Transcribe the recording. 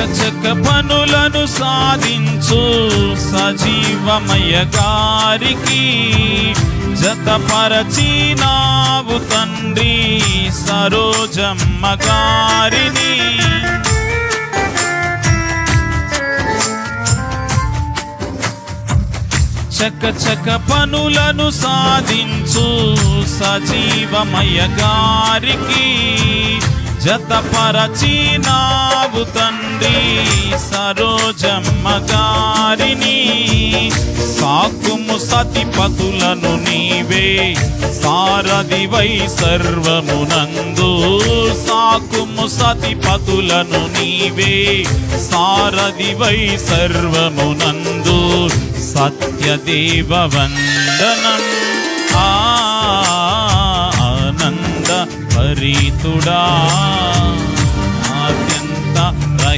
చకచక పనులను సాధించు సజీవమయ్య గారికి జతపరచినావు తండ్రి సరోజమ్మ గారిని. చకచక పనులను సాధించు సజీవమయ్య గారికి జతపరచినావు తండ్రి సరోజమ్మ గారిని. సాకుము సతిపతులను నీవే సారథివై సర్వమునందు. సాకుము సతిపతులను నీవే సారథివై సర్వమునందు. సత్యదేవ వందనం ఆనంద హరితుడా.